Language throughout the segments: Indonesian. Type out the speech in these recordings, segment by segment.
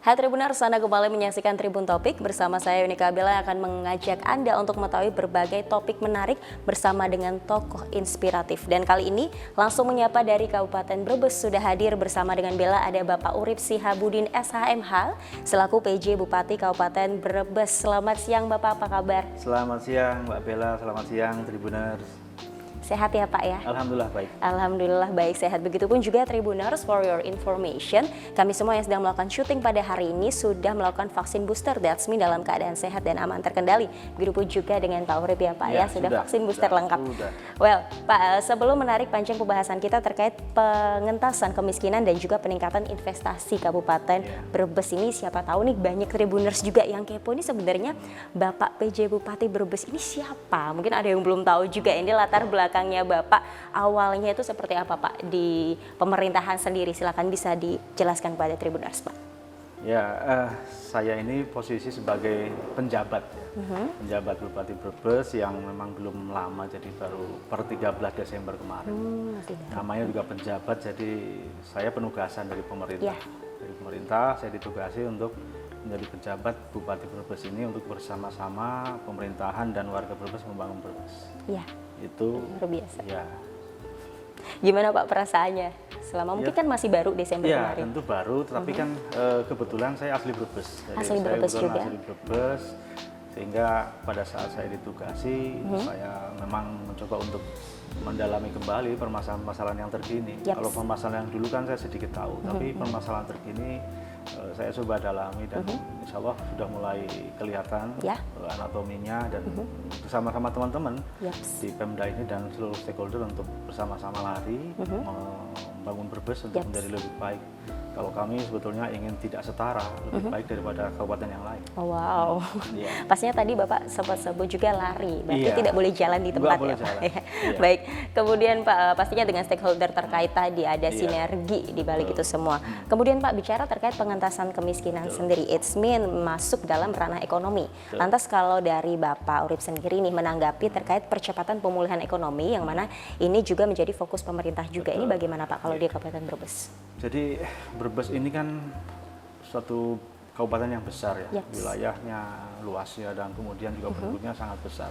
Hai Tribuners, Anda kembali menyaksikan Tribun Topik bersama saya Yunika Bella yang akan mengajak Anda untuk mengetahui berbagai topik menarik bersama dengan tokoh inspiratif. Dan kali ini langsung menyapa dari Kabupaten Brebes, sudah hadir bersama dengan Bella ada Bapak Urip Sihabudin SHMH selaku PJ Bupati Kabupaten Brebes. Selamat siang Bapak, apa kabar? Selamat siang Mbak Bella, selamat siang Tribuners. Sehat ya Pak ya? Alhamdulillah baik. Alhamdulillah baik, sehat. Begitupun juga Tribuners, for your information, kami semua yang sedang melakukan syuting pada hari ini sudah melakukan vaksin booster. That's mean dalam keadaan sehat dan aman terkendali. Begitupun juga dengan Pak Urip ya Pak ya, sudah vaksin booster lengkap. Well Pak, sebelum menarik panjang pembahasan kita terkait pengentasan kemiskinan dan juga peningkatan investasi Kabupaten Brebes ini, siapa tahu nih banyak Tribuners juga yang kepo ini sebenarnya Bapak PJ Bupati Brebes ini siapa? Mungkin ada yang belum tahu juga ini latar belakangnya Bapak awalnya itu seperti apa Pak di pemerintahan sendiri, silakan bisa dijelaskan kepada Tribuners Pak. Ya, saya ini posisi sebagai penjabat ya. Penjabat Bupati Brebes yang memang belum lama, jadi baru per 13 Desember kemarin. Namanya juga penjabat, jadi saya penugasan dari pemerintah. Dari pemerintah saya ditugasi untuk menjadi penjabat Bupati Brebes ini untuk bersama-sama pemerintahan dan warga Brebes membangun Brebes. Iya. Itu luar biasa. Ya. Gimana Pak perasaannya? Selama mungkin kan masih baru Desember kemarin. Ya tentu baru, tetapi kan kebetulan saya asli Brebes. Jadi asli Brebes juga. Asli Brebes, sehingga pada saat saya ditugasi, saya memang mencoba untuk mendalami kembali permasalahan-permasalahan yang terkini. Kalau permasalahan yang dulu kan saya sedikit tahu, tapi permasalahan terkini saya coba dalami dan insya Allah sudah mulai kelihatan anatominya dan bersama-sama teman-teman di Pemda ini dan seluruh stakeholder untuk bersama-sama lari membangun Brebes untuk menjadi lebih baik. Kalau kami sebetulnya ingin tidak setara, lebih baik daripada kabupaten yang lain. Oh, wow. Pastinya tadi Bapak sempat sebut juga lari, berarti tidak boleh jalan di tempat ya Pak. Baik, kemudian Pak pastinya dengan stakeholder terkait tadi ada sinergi di balik itu semua. Kemudian Pak bicara terkait pengentasan kemiskinan sendiri, it's mean masuk dalam ranah ekonomi. Lantas kalau dari Bapak Urip sendiri nih menanggapi terkait percepatan pemulihan ekonomi yang mana ini juga menjadi fokus pemerintah juga. Ini bagaimana Pak kalau di Kabupaten Brebes? Jadi Brebes ini kan suatu kabupaten yang besar ya, wilayahnya, luasnya, dan kemudian juga penduduknya sangat besar.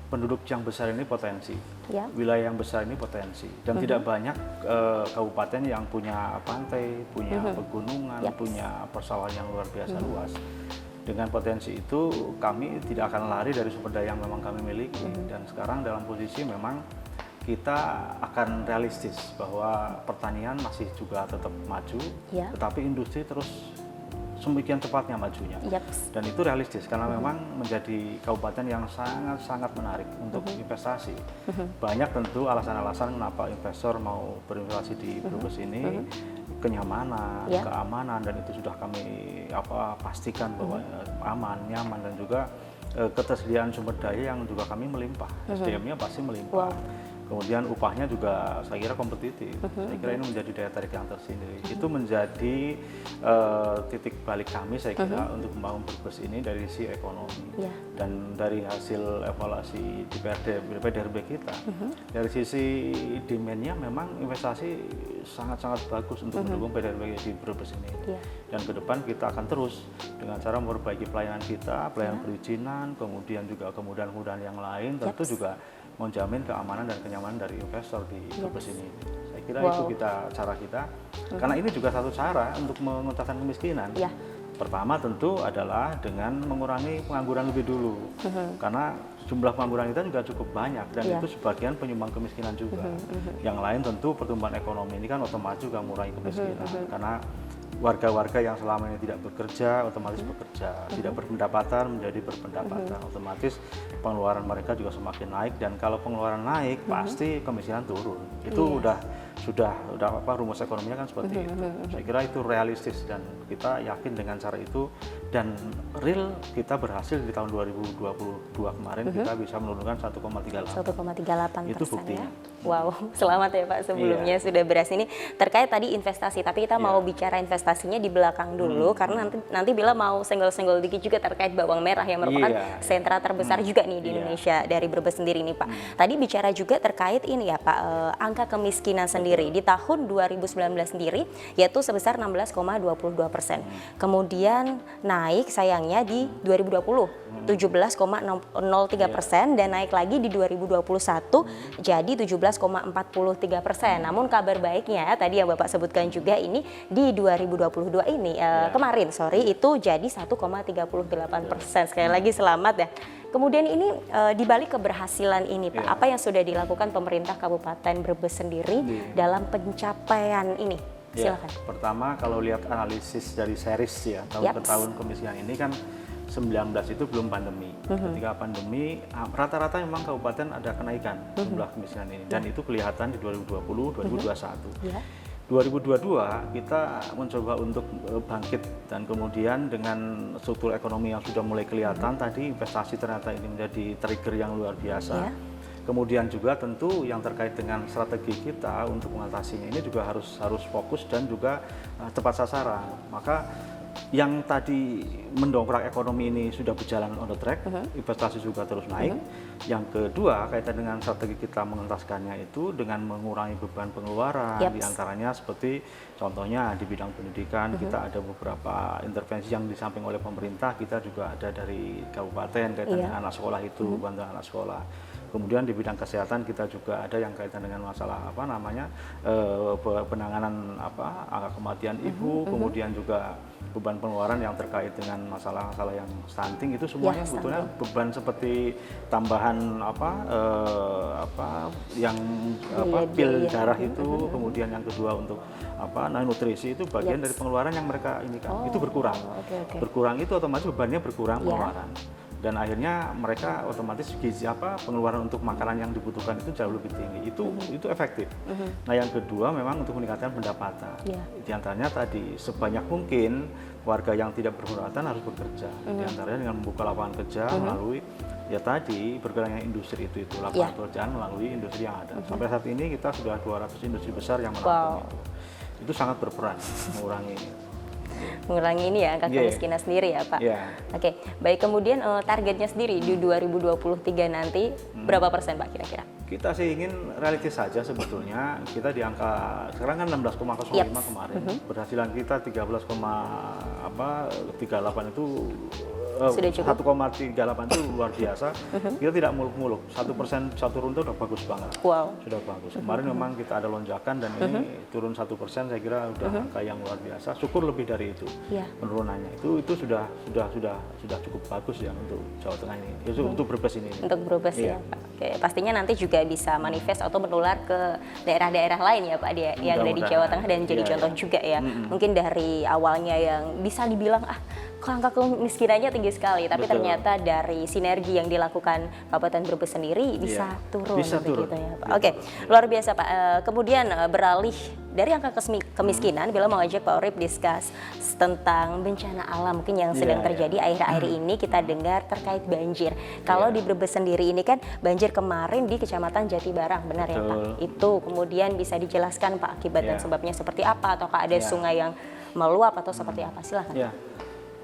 Penduduk yang besar ini potensi, wilayah yang besar ini potensi, dan tidak banyak kabupaten yang punya pantai, punya pegunungan, punya persawahan yang luar biasa luas. Dengan potensi itu kami tidak akan lari dari sumber daya yang memang kami miliki, dan sekarang dalam posisi memang kita akan realistis bahwa pertanian masih juga tetap maju, tetapi industri terus semakin cepatnya majunya. Dan itu realistis karena memang menjadi kabupaten yang sangat-sangat menarik untuk investasi. Banyak tentu alasan-alasan kenapa investor mau berinvestasi di Brebes ini, kenyamanan, keamanan, dan itu sudah kami pastikan bahwa aman, nyaman, dan juga ketersediaan sumber daya yang juga kami melimpah. SDM-nya pasti melimpah. Kemudian upahnya juga saya kira kompetitif. Saya kira ini menjadi daya tarik yang tersendiri. Itu menjadi titik balik kami saya kira untuk membangun Brebes ini dari sisi ekonomi. Dan dari hasil evaluasi di PDRB kita, dari sisi demand-nya memang investasi sangat-sangat bagus untuk mendukung PDRB di Brebes ini. Dan ke depan kita akan terus dengan cara memperbaiki pelayanan kita, pelayanan perizinan, kemudian juga kemudahan-kemudahan yang lain, tentu juga menjamin keamanan dan kenyamanan dari investor di Brebes ini. Saya kira itu cara kita, karena ini juga satu cara untuk mengentaskan kemiskinan. Pertama tentu adalah dengan mengurangi pengangguran lebih dulu, karena jumlah pengangguran kita juga cukup banyak dan itu sebagian penyumbang kemiskinan juga. Yang lain tentu pertumbuhan ekonomi ini kan otomatis juga mengurangi kemiskinan, karena warga-warga yang selama ini tidak bekerja otomatis bekerja, tidak berpendapatan menjadi berpendapatan, otomatis pengeluaran mereka juga semakin naik, dan kalau pengeluaran naik pasti kemiskinan turun. Itu sudah rumus ekonominya kan seperti itu. Saya kira itu realistis dan kita yakin dengan cara itu, dan real kita berhasil di tahun 2022 kemarin kita bisa menurunkan 1,38. Itu buktinya. Wow, selamat ya Pak sebelumnya sudah beras ini terkait tadi investasi. Tapi kita mau bicara investasinya di belakang dulu karena nanti bila mau senggol-senggol dikit juga terkait bawang merah yang merupakan sentra terbesar juga nih di Indonesia dari Brebes sendiri nih Pak. Tadi bicara juga terkait ini ya Pak, angka kemiskinan sendiri di tahun 2019 sendiri yaitu sebesar 16,22%. Kemudian naik sayangnya di 2020 17,03% dan naik lagi di 2021 jadi 17,43%. Namun kabar baiknya tadi yang Bapak sebutkan juga ini di 2022 ini kemarin itu jadi 1,38%. Sekali lagi selamat ya. Kemudian ini dibalik keberhasilan ini Pak, apa yang sudah dilakukan pemerintah Kabupaten Brebes sendiri dalam pencapaian ini? Silakan. Pertama kalau lihat analisis dari series ya tahun ke tahun kemiskinan ini kan 19 itu belum pandemi. Ketika pandemi rata-rata memang kabupaten ada kenaikan jumlah kemiskinan ini dan itu kelihatan di 2020, 2021. 2022 kita mencoba untuk bangkit dan kemudian dengan struktur ekonomi yang sudah mulai kelihatan tadi investasi ternyata ini menjadi trigger yang luar biasa. Kemudian juga tentu yang terkait dengan strategi kita untuk mengatasinya ini juga harus fokus dan juga tepat sasaran. Maka yang tadi mendongkrak ekonomi ini sudah berjalan on the track, investasi juga terus naik. Yang kedua kaitan dengan strategi kita mengentaskannya itu dengan mengurangi beban pengeluaran, diantaranya seperti contohnya di bidang pendidikan kita ada beberapa intervensi yang disamping oleh pemerintah, kita juga ada dari kabupaten kaitan dengan anak sekolah itu, bantuan anak sekolah. Kemudian di bidang kesehatan kita juga ada yang kaitan dengan masalah penanganan angka kematian ibu, kemudian juga beban pengeluaran yang terkait dengan masalah-masalah yang stunting itu semuanya sebetulnya beban seperti tambahan pil darah itu, kemudian yang kedua untuk nutrisi itu bagian dari pengeluaran yang mereka ini kan itu berkurang. Berkurang itu otomatis bebannya berkurang pengeluaran. Dan akhirnya mereka otomatis pengeluaran untuk makanan yang dibutuhkan itu jauh lebih tinggi. Itu efektif. Nah yang kedua memang untuk meningkatkan pendapatan. Di antaranya tadi sebanyak mungkin warga yang tidak berpendapatan harus bekerja. Di antaranya dengan membuka lapangan kerja melalui bergeraknya industri itu lapangan pekerjaan melalui industri yang ada. Sampai saat ini kita sudah 200 industri besar yang melakukan itu. Itu sangat berperan mengurangi ini ya angka kemiskinan sendiri ya Pak. Oke, baik kemudian targetnya sendiri di 2023 nanti berapa persen Pak kira-kira? Kita sih ingin realistis saja sebetulnya. Kita di angka sekarang kan 16,05 kemarin. Berhasilan kita 13,38 itu 1,38 itu luar biasa. Kita tidak muluk-muluk. 1% satu runtuh udah bagus banget. Sudah bagus. Kemarin memang kita ada lonjakan dan ini turun 1%. Saya kira udah angka yang luar biasa. Syukur lebih dari itu penurunannya. Itu sudah cukup bagus ya untuk Jawa Tengah ini. Untuk Brebes ini. Untuk Brebes ya Pak. Oke, pastinya nanti juga bisa manifest atau menular ke daerah-daerah lain ya Pak yang ada di Jawa Tengah dan jadi contoh juga ya. Mungkin dari awalnya yang bisa dibilang kok angka kemiskinannya tinggi sekali, tapi ternyata dari sinergi yang dilakukan Kabupaten Brebes sendiri bisa turun begitu ya Pak. Oke, luar biasa Pak. Kemudian beralih dari angka kemiskinan, bila mau ajak Pak Urip discuss tentang bencana alam mungkin yang sedang terjadi akhir-akhir ini kita dengar terkait banjir. Kalau di Brebes sendiri ini kan banjir kemarin di Kecamatan Jatibarang, benar ya Pak? Itu kemudian bisa dijelaskan Pak akibat dan sebabnya seperti apa, ataukah ada sungai yang meluap atau seperti apa? Silahkan.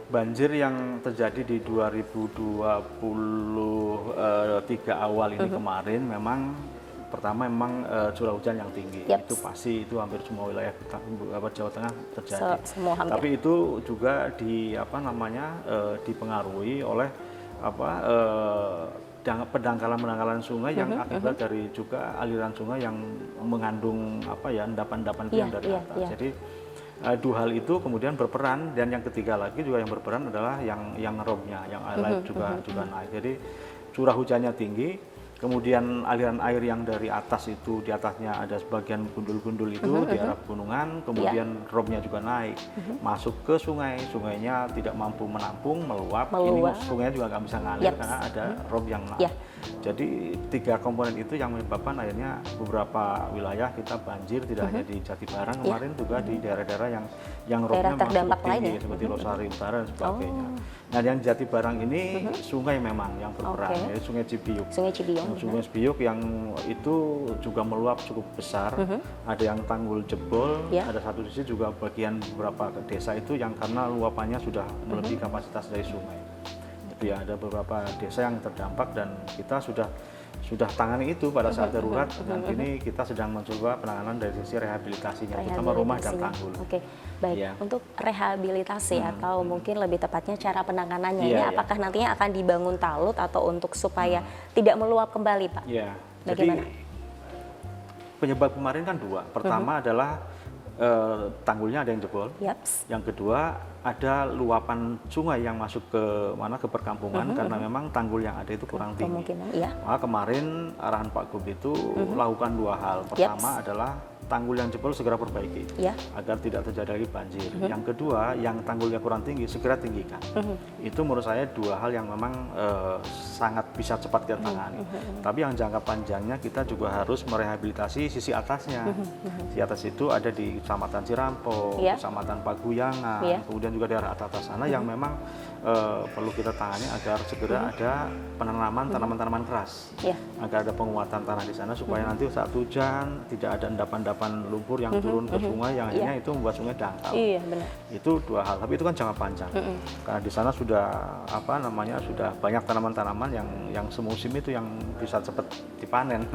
Banjir yang terjadi di 2023 awal ini kemarin memang pertama curah hujan yang tinggi. Itu pasti itu hampir semua wilayah Jawa Tengah terjadi. Tapi itu juga dipengaruhi oleh pendangkalan sungai yang akibat dari juga aliran sungai yang mengandung endapan-endapan yang dari atas. Jadi dua hal itu kemudian berperan, dan yang ketiga lagi juga yang berperan adalah yang robnya, yang air laut juga naik. Jadi curah hujannya tinggi, kemudian aliran air yang dari atas itu, di atasnya ada sebagian gundul-gundul itu di arah pegunungan, kemudian robnya juga naik, masuk ke sungai, sungainya tidak mampu menampung, meluap. Ini sungainya juga nggak bisa ngalir karena ada rob yang naik. Jadi tiga komponen itu yang menyebabkan akhirnya beberapa wilayah kita banjir, tidak hanya di Jatibarang kemarin, juga di daerah-daerah yang robnya masuk tinggi seperti Losari Utara dan sebagainya. Nah yang Jatibarang ini sungai memang yang berperan, yaitu Sungai Cibiuk. Sungai Sebiuk yang itu juga meluap cukup besar. Ada yang tanggul jebol, ada satu sisi juga bagian beberapa desa itu yang karena luapannya sudah melebihi kapasitas dari sungai. Jadi ada beberapa desa yang terdampak dan kita sudah tangani itu pada saat darurat dan kini kita sedang mencoba penanganan dari sisi rehabilitasinya, terutama rumah dan tanggul. Oke, baik. Ya. Untuk rehabilitasi atau mungkin lebih tepatnya cara penanganannya ini, apakah nantinya akan dibangun talut atau untuk supaya tidak meluap kembali, Pak? Iya. Bagaimana? Jadi penyebab kemarin kan dua. Pertama adalah tanggulnya ada yang jebol. Yang kedua ada luapan sungai yang masuk ke perkampungan karena memang tanggul yang ada itu kurang tinggi. Maka kemarin arahan Pak Gub itu lakukan dua hal. Pertama adalah tanggul yang jebol segera perbaiki agar tidak terjadi lagi banjir. Yang kedua, yang tanggulnya kurang tinggi segera tinggikan. Itu menurut saya dua hal yang memang sangat bisa cepat kita tangani. Tapi yang jangka panjangnya kita juga harus merehabilitasi sisi atasnya. Di atas itu ada di Kecamatan Cirampo, Kecamatan Paguyangan, kemudian juga daerah atas sana yang memang perlu kita tangani agar segera ada penanaman tanaman-tanaman keras, agar ada penguatan tanah di sana supaya nanti saat hujan tidak ada endapan-endapan lumpur yang turun ke sungai yang akhirnya itu membuat sungai dangkal. Itu dua hal, tapi itu kan jangka panjang. Karena di sana sudah sudah banyak tanaman-tanaman yang semusim itu yang bisa cepat dipanen.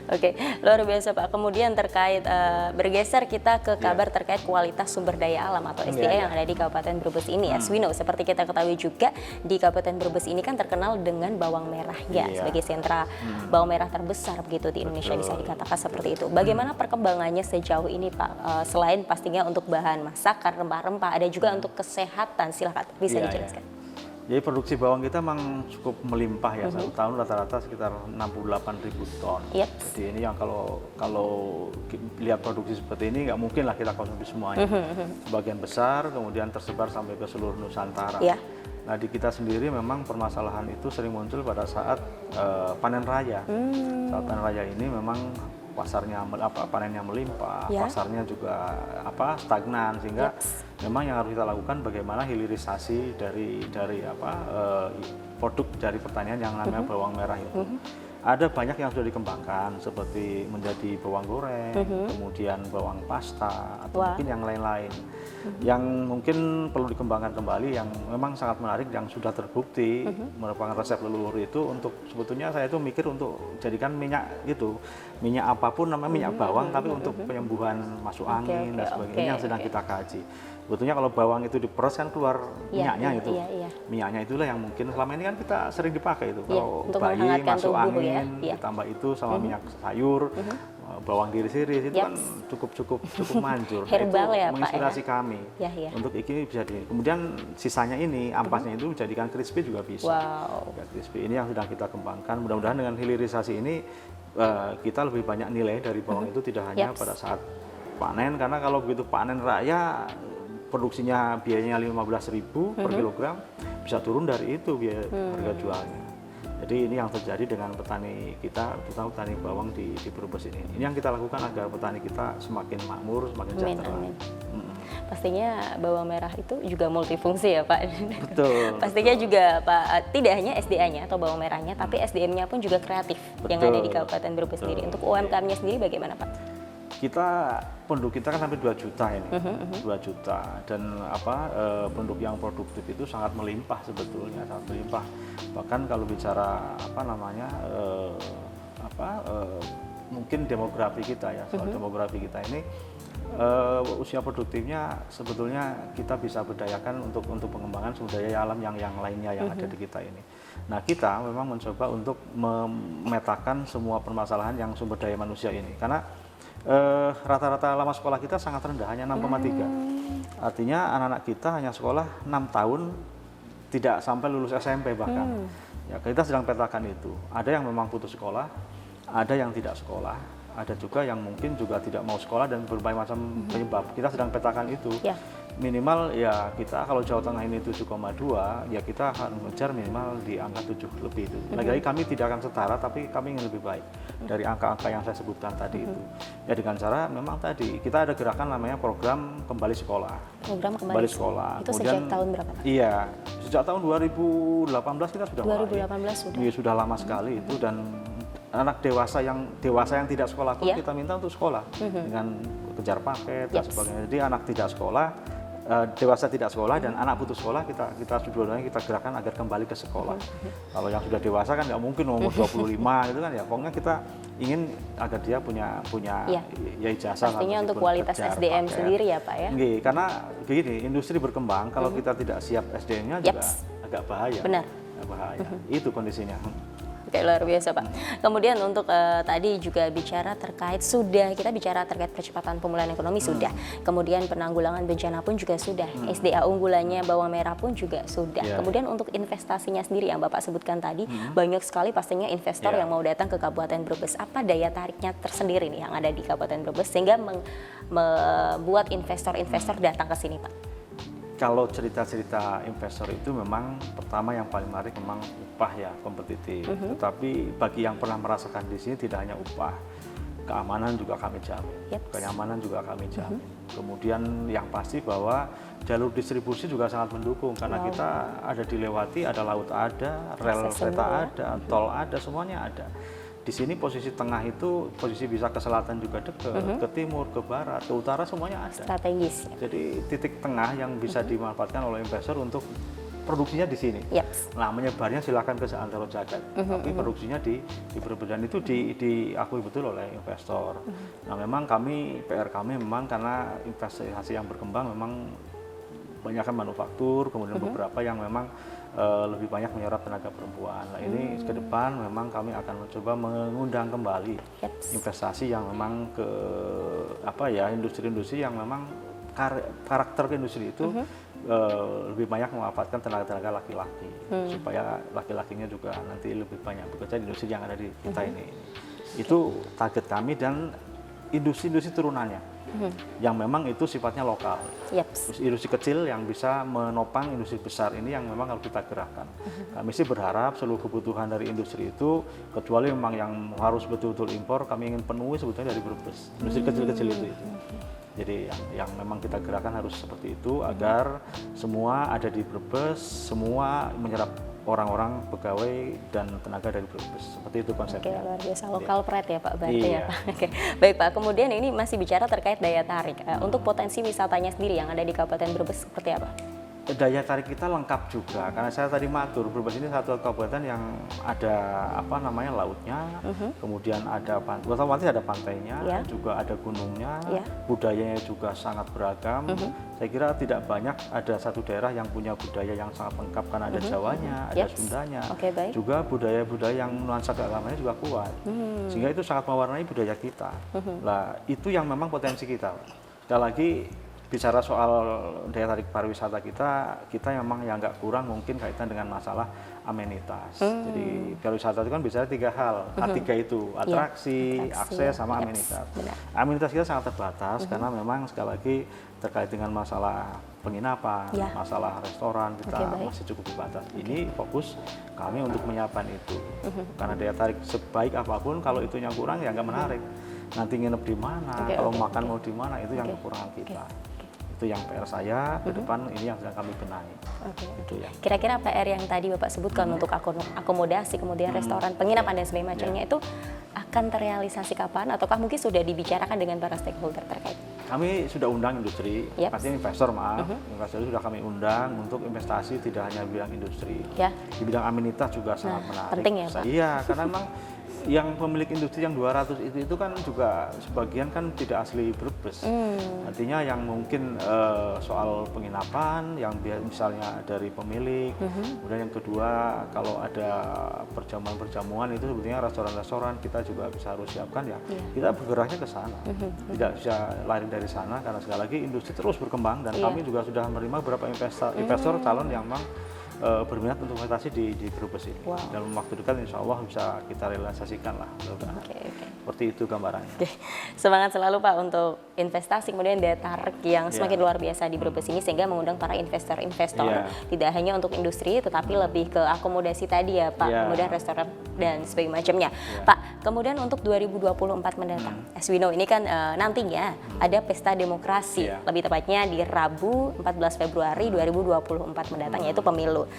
Oke, luar biasa Pak. Kemudian terkait bergeser kita ke kabar terkait kualitas sumber daya alam atau SDA yang ada di Kabupaten Brebes ini ya. Swino, seperti kita ketahui juga di Kabupaten Brebes ini kan terkenal dengan bawang merahnya sebagai sentra bawang merah terbesar begitu di Indonesia, bisa dikatakan seperti itu. Bagaimana perkembangannya sejauh ini Pak? Selain pastinya untuk bahan masakan, rempah-rempah, ada juga untuk kesehatan. Silakan bisa dijelaskan. Jadi produksi bawang kita memang cukup melimpah ya, satu tahun rata-rata sekitar 68.000 ton. Jadi ini yang kalau lihat produksi seperti ini nggak mungkin lah kita konsumsi semuanya. Sebagian besar kemudian tersebar sampai ke seluruh Nusantara. Nah di kita sendiri memang permasalahan itu sering muncul pada saat panen raya. Saat panen raya ini memang pasarnya panennya melimpah, pasarnya juga stagnan, sehingga memang yang harus kita lakukan bagaimana hilirisasi dari produk dari pertanian yang namanya bawang merah itu. Ada banyak yang sudah dikembangkan seperti menjadi bawang goreng, kemudian bawang pasta atau mungkin yang lain-lain. Yang mungkin perlu dikembangkan kembali yang memang sangat menarik yang sudah terbukti merupakan resep leluhur itu untuk sebetulnya saya itu mikir untuk jadikan minyak gitu. Minyak apapun namanya minyak bawang tapi untuk penyembuhan masuk angin dan sebagainya yang sedang kita kaji. Sebetulnya kalau bawang itu diperes kan keluar minyaknya itu. Minyaknya itulah yang mungkin selama ini kan kita sering dipakai itu. Kalau bayi masuk angin ditambah itu sama minyak sayur, bawang diiris-iris itu kan cukup manjur. Herbal itu ya, menginspirasi Pak, kami untuk ini bisa kemudian sisanya ini ampasnya itu dijadikan crispy juga bisa. Crispy ini yang sedang kita kembangkan. Mudah-mudahan dengan hilirisasi ini kita lebih banyak nilai dari bawang itu tidak hanya pada saat panen, karena kalau begitu panen raya produksinya biayanya 15.000 per kilogram, bisa turun dari itu biaya harga jualnya. Jadi ini yang terjadi dengan petani kita, terutama petani bawang di Brebes ini. Ini yang kita lakukan agar petani kita semakin makmur, semakin sejahtera. Pastinya bawang merah itu juga multifungsi ya Pak. Betul. Pastinya juga Pak, tidak hanya SDA-nya atau bawang merahnya, tapi SDM-nya pun juga kreatif yang ada di Kabupaten Brebes sendiri. Untuk UMKM-nya sendiri bagaimana Pak? Penduduk kita kan sampai 2 juta ini, 2 juta, dan penduduk yang produktif itu sangat melimpah sebetulnya, sangat melimpah. Bahkan kalau bicara mungkin demografi kita ya, soal demografi kita ini usia produktifnya sebetulnya kita bisa berdayakan untuk pengembangan sumber daya alam yang lainnya yang ada di kita ini. Nah kita memang mencoba untuk memetakan semua permasalahan yang sumber daya manusia ini, karena rata-rata lama sekolah kita sangat rendah, hanya 6,3. Artinya anak-anak kita hanya sekolah 6 tahun, tidak sampai lulus SMP bahkan. Ya, kita sedang petakan itu. Ada yang memang putus sekolah, ada yang tidak sekolah, ada juga yang mungkin juga tidak mau sekolah dan berbagai macam penyebab. Kita sedang petakan itu. Minimal ya kita kalau Jawa Tengah ini 7,2, ya kita akan mengejar minimal di angka 7 lebih itu. Lagi-lagi kami tidak akan setara, tapi kami ingin lebih baik dari angka-angka yang saya sebutkan tadi itu. Ya dengan cara memang tadi kita ada gerakan namanya program kembali sekolah. Program kembali sekolah. Itu kemudian, sejak tahun berapa? Iya, sejak tahun 2018 kita sudah 2018 mulai. Sudah lama sekali itu, dan anak dewasa yang tidak sekolah pun kita minta untuk sekolah dengan kejar paket dan sebagainya. Jadi anak tidak sekolah, dewasa tidak sekolah dan anak putus sekolah kita gerakkan agar kembali ke sekolah. Kalau yang sudah dewasa kan nggak mungkin umur 25 gitu kan ya. Pokoknya kita ingin agar dia punya ya ijazah. Pastinya untuk kualitas SDM sendiri ya Pak ya. Nggih, karena begini, industri berkembang kalau kita tidak siap SDM-nya juga agak bahaya. Benar. Bahaya. Itu kondisinya. Oke, luar biasa Pak. Kemudian untuk tadi juga kita bicara terkait percepatan pemulihan ekonomi sudah. Kemudian penanggulangan bencana pun juga sudah. SDA unggulannya bawang merah pun juga sudah. Kemudian untuk investasinya sendiri yang Bapak sebutkan tadi, banyak sekali pastinya investor yang mau datang ke Kabupaten Brebes. Apa daya tariknya tersendiri nih yang ada di Kabupaten Brebes sehingga membuat investor-investor datang ke sini Pak? Kalau cerita-cerita investor itu memang pertama yang paling menarik memang upah ya, kompetitif. Tetapi bagi yang pernah merasakan di sini tidak hanya upah, keamanan juga kami jamin, kenyamanan juga kami jamin. Kemudian yang pasti bahwa jalur distribusi juga sangat mendukung karena kita ada dilewati, ada laut ada, rel kereta ada, tol ada, semuanya ada. Di sini posisi tengah itu posisi bisa ke selatan juga dekat, ke timur, ke barat, ke utara semuanya ada. Strategis. Jadi titik tengah yang bisa dimanfaatkan oleh investor untuk produksinya di sini. Nah, menyebarnya silakan ke seantero jagat, tapi produksinya di Brebes, dan itu diakui betul oleh investor. Nah, memang PR kami memang karena investasi yang berkembang memang banyakkan manufaktur, kemudian beberapa yang memang lebih banyak menyerap tenaga perempuan. Nah, ini ke depan memang kami akan mencoba mengundang kembali investasi yang memang ke industri-industri yang memang karakter industri itu lebih banyak memanfaatkan tenaga-tenaga laki-laki supaya laki-lakinya juga nanti lebih banyak bekerja di industri yang ada di kita ini. Itu target kami dan industri-industri turunannya. Yang memang itu sifatnya lokal. Industri kecil yang bisa menopang industri besar ini yang memang harus kita gerakkan. Kami sih berharap seluruh kebutuhan dari industri itu, kecuali memang yang harus betul-betul impor, kami ingin penuhi sebetulnya dari Brebes. Industri kecil-kecil itu. Jadi yang memang kita gerakkan harus seperti itu agar semua ada di Brebes, semua menyerap orang-orang pegawai dan tenaga dari Brebes. Seperti itu konsepnya. Oke, luar biasa. Lokal pride ya Pak, berarti ya Pak. Oke. Baik Pak, kemudian ini masih bicara terkait daya tarik. Untuk potensi wisatanya sendiri yang ada di Kabupaten Brebes seperti apa? Daya tarik kita lengkap juga, karena saya tadi matur, Brebes ini satu kabupaten yang ada lautnya, kemudian ada otomatis ada pantainya, juga ada gunungnya, budayanya juga sangat beragam. Saya kira tidak banyak ada satu daerah yang punya budaya yang sangat lengkap, karena ada Jawanya, ada Sundanya, juga budaya-budaya yang nuansa keagamannya juga kuat, sehingga itu sangat mewarnai budaya kita. Nah, itu yang memang potensi kita. Sekali lagi, bicara soal daya tarik pariwisata kita memang yang nggak kurang mungkin kaitan dengan masalah amenitas. Jadi pariwisata itu kan bicara 3 hal, A3 itu atraksi, akses, sama amenitas. Amenitas kita sangat terbatas karena memang sekali lagi terkait dengan masalah penginapan, masalah restoran kita masih cukup terbatas. Ini fokus kami untuk menyiapkan itu. Karena daya tarik sebaik apapun kalau itunya kurang ya nggak menarik. Nanti nginep di mana, kalau makan mau di mana, itu yang kekurangan kita. Itu yang PR saya ke depan, ini yang sedang kami benahi. Itu ya. Kira-kira PR yang tadi Bapak sebutkan untuk akomodasi, kemudian restoran, penginapan dan sebagainya itu akan terrealisasi kapan? Ataukah mungkin sudah dibicarakan dengan para stakeholder terkait? Kami sudah undang industri, pasti investor investor sudah kami undang untuk investasi tidak hanya bidang industri, di bidang amenitas juga sangat menarik. Penting ya Pak? Iya, karena memang yang pemilik industri yang 200 itu kan juga sebagian kan tidak asli Brebes. Artinya yang mungkin soal penginapan yang misalnya dari pemilik, kemudian yang kedua kalau ada perjamuan-perjamuan itu sebetulnya restoran-restoran kita juga harus siapkan ya. Kita bergeraknya ke sana. Tidak bisa lari dari sana karena sekali lagi industri terus berkembang dan kami juga sudah menerima beberapa investor calon yang memang berminat untuk investasi di Brebes ini. Dalam waktu dekat insya Allah bisa kita realisasikan lah. seperti itu gambarannya. Oke. Semangat selalu Pak untuk investasi, kemudian daya tarik yang semakin luar biasa di Brebes ini sehingga mengundang para investor-investor tidak hanya untuk industri tetapi lebih ke akomodasi tadi ya Pak, kemudian restoran dan sebagainya macamnya. Pak, kemudian untuk 2024 mendatang, as we know ini kan nantinya ada pesta demokrasi, lebih tepatnya di Rabu 14 Februari 2024 mendatang yaitu pemilu.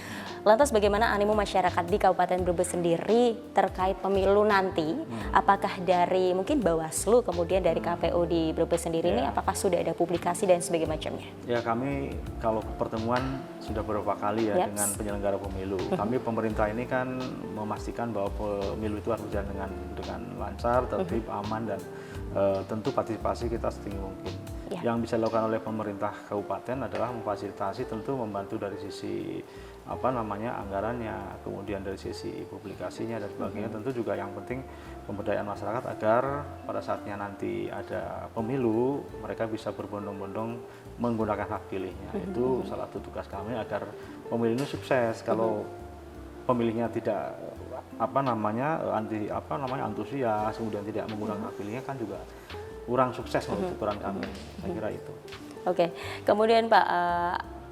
Lantas bagaimana animo masyarakat di Kabupaten Brebes sendiri terkait pemilu nanti? Apakah dari mungkin Bawaslu kemudian dari KPU di Brebes sendiri ini apakah sudah ada publikasi dan sebagainya macamnya? Ya, kami kalau pertemuan sudah beberapa kali ya dengan penyelenggara pemilu. Kami pemerintah ini kan memastikan bahwa pemilu itu harus berjalan dengan lancar, tertib, aman dan tentu partisipasi kita setinggi mungkin. Yang bisa dilakukan oleh pemerintah kabupaten adalah memfasilitasi, tentu membantu dari sisi anggarannya, kemudian dari sisi publikasinya dan sebagainya. Tentu juga yang penting pemberdayaan masyarakat agar pada saatnya nanti ada pemilu mereka bisa berbondong-bondong menggunakan hak pilihnya. Itu salah satu tugas kami agar pemilu ini sukses. Kalau pemilihnya tidak antusias, kemudian tidak menggunakan hak pilihnya kan juga kurang sukses untuk ukuran kami. Saya kira itu. Oke, kemudian Pak,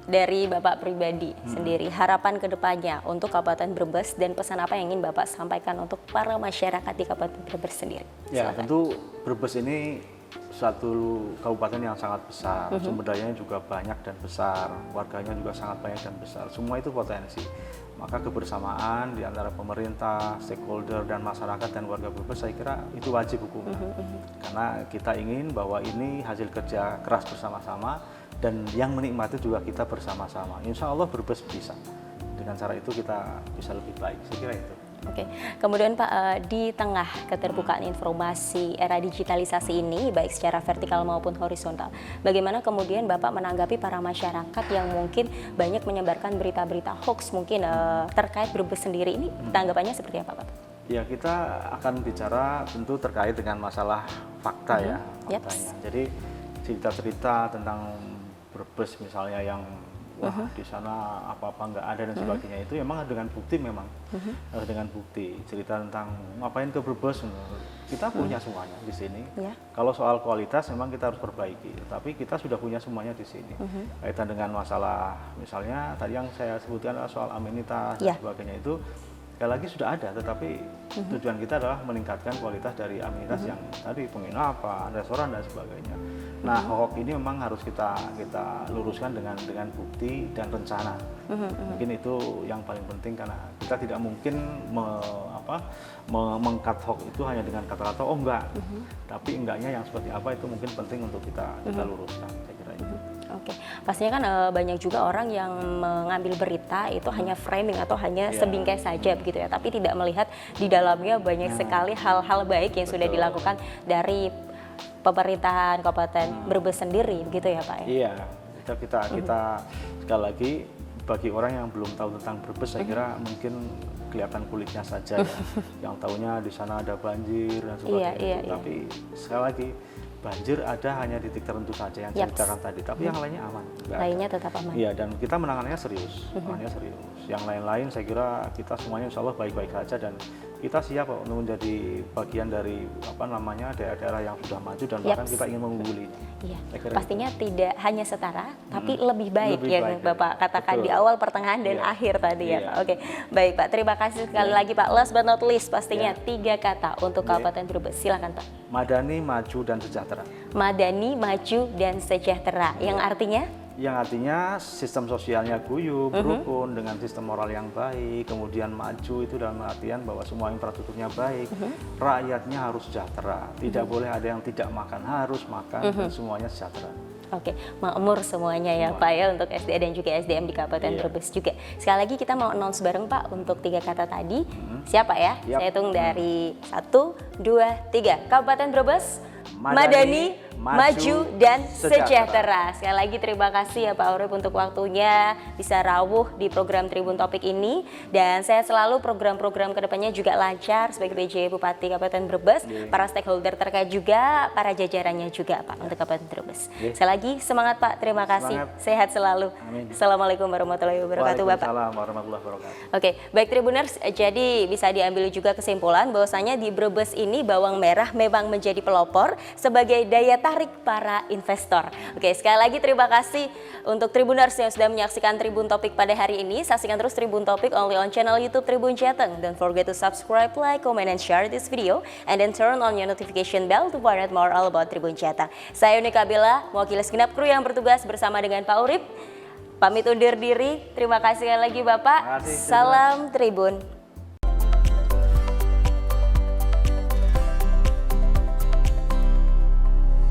dari Bapak pribadi sendiri, harapan kedepannya untuk Kabupaten Brebes dan pesan apa yang ingin Bapak sampaikan untuk para masyarakat di Kabupaten Brebes sendiri? Ya, tentu Brebes ini satu kabupaten yang sangat besar, sumber dayanya juga banyak dan besar, warganya juga sangat banyak dan besar, semua itu potensi. Maka kebersamaan di antara pemerintah, stakeholder dan masyarakat dan warga Brebes saya kira itu wajib hukumnya. Karena kita ingin bahwa ini hasil kerja keras bersama-sama dan yang menikmati juga kita bersama-sama. Insya Allah Brebes bisa. Dengan cara itu kita bisa lebih baik, saya kira itu. Oke, kemudian Pak, di tengah keterbukaan informasi era digitalisasi ini, baik secara vertikal maupun horizontal, bagaimana kemudian Bapak menanggapi para masyarakat yang mungkin banyak menyebarkan berita-berita hoax mungkin terkait Brebes sendiri ini, tanggapannya seperti apa Pak? Ya, kita akan bicara tentu terkait dengan masalah fakta ya, faktanya. Jadi cerita-cerita tentang Brebes misalnya yang di sana apa-apa nggak ada dan sebagainya itu memang dengan bukti dengan bukti cerita tentang ngapain ke Brebes kita punya semuanya di sini. Kalau soal kualitas memang kita harus perbaiki, tapi kita sudah punya semuanya di sini. Kaitan dengan masalah misalnya tadi yang saya sebutkan adalah soal amenitas dan sebagainya itu sekali lagi sudah ada, tetapi tujuan kita adalah meningkatkan kualitas dari amenitas yang tadi penginapan, restoran dan sebagainya. Nah, hoax ini memang harus kita luruskan dengan bukti dan rencana. Mungkin itu yang paling penting karena kita tidak mungkin meng-cut hoax itu hanya dengan kata-kata oh enggak. Tapi enggaknya yang seperti apa itu mungkin penting untuk kita luruskan, saya kira itu. Oke, pastinya kan banyak juga orang yang mengambil berita itu hanya framing atau hanya sebingkai saja begitu ya, tapi tidak melihat di dalamnya banyak sekali hal-hal baik yang sudah dilakukan dari pemerintahan Kabupaten Brebes sendiri begitu ya Pak ya? Iya, kita sekali lagi bagi orang yang belum tahu tentang Brebes saya kira mungkin kelihatan kulitnya saja ya. Yang tahunya di sana ada banjir dan sebagainya. Tapi sekali lagi banjir ada hanya di titik tertentu saja yang saya ceritakan tadi, tapi yang lainnya aman. Lainnya tetap aman. Iya, dan kita menangannya serius, Yang lain-lain saya kira kita semuanya insya Allah baik-baik saja dan kita siap untuk menjadi bagian dari daerah-daerah yang sudah maju dan bahkan kita ingin mengungguli. Iya, pastinya tidak hanya setara, tapi lebih baik yang Bapak katakan di awal, pertengahan dan akhir tadi ya Pak. Oke, baik Pak, terima kasih sekali lagi Pak. Last but not least pastinya 3 kata untuk Kabupaten Brebes, silakan Pak. Madani, maju dan sejahtera. Madani, maju dan sejahtera, yang artinya? Yang artinya sistem sosialnya guyup, rukun dengan sistem moral yang baik, kemudian maju itu dalam artian bahwa semua infrastrukturnya baik, rakyatnya harus sejahtera, tidak boleh ada yang tidak makan, harus makan, dan semuanya sejahtera. Oke, makmur semuanya ya Pak ya untuk SDA dan juga SDM di Kabupaten Brebes juga. Sekali lagi kita mau announce bareng Pak untuk 3 kata tadi. Siapa ya? Saya hitung dari 1, 2, 3. Kabupaten Brebes, Madani, maju dan sejahtera. Sekali lagi terima kasih ya Pak Urip untuk waktunya bisa rawuh di program Tribun Topik ini, dan saya selalu program-program kedepannya juga lancar sebagai PJ Bupati Kabupaten Brebes, para stakeholder terkait juga, para jajarannya juga Pak untuk Kabupaten Brebes. Sekali lagi semangat Pak, terima kasih, sehat selalu. Amin. Assalamualaikum warahmatullahi wabarakatuh Bapak. Waalaikumsalam warahmatullahi wabarakatuh. Oke, baik Tribuners, jadi bisa diambil juga kesimpulan bahwasanya di Brebes ini bawang merah memang menjadi pelopor sebagai daya tarik para investor. Oke, sekali lagi terima kasih untuk Tribuners yang sudah menyaksikan Tribun Topik pada hari ini. Saksikan terus Tribun Topik only on channel YouTube Tribun Jateng. Don't forget to subscribe, like, comment, and share this video, and then turn on your notification bell to find out more all about Tribun Jateng. Saya Unika Bella, mewakili segenap kru yang bertugas bersama dengan Pak Urip. Pamit undur diri. Terima kasih sekali lagi Bapak. Salam Tribun.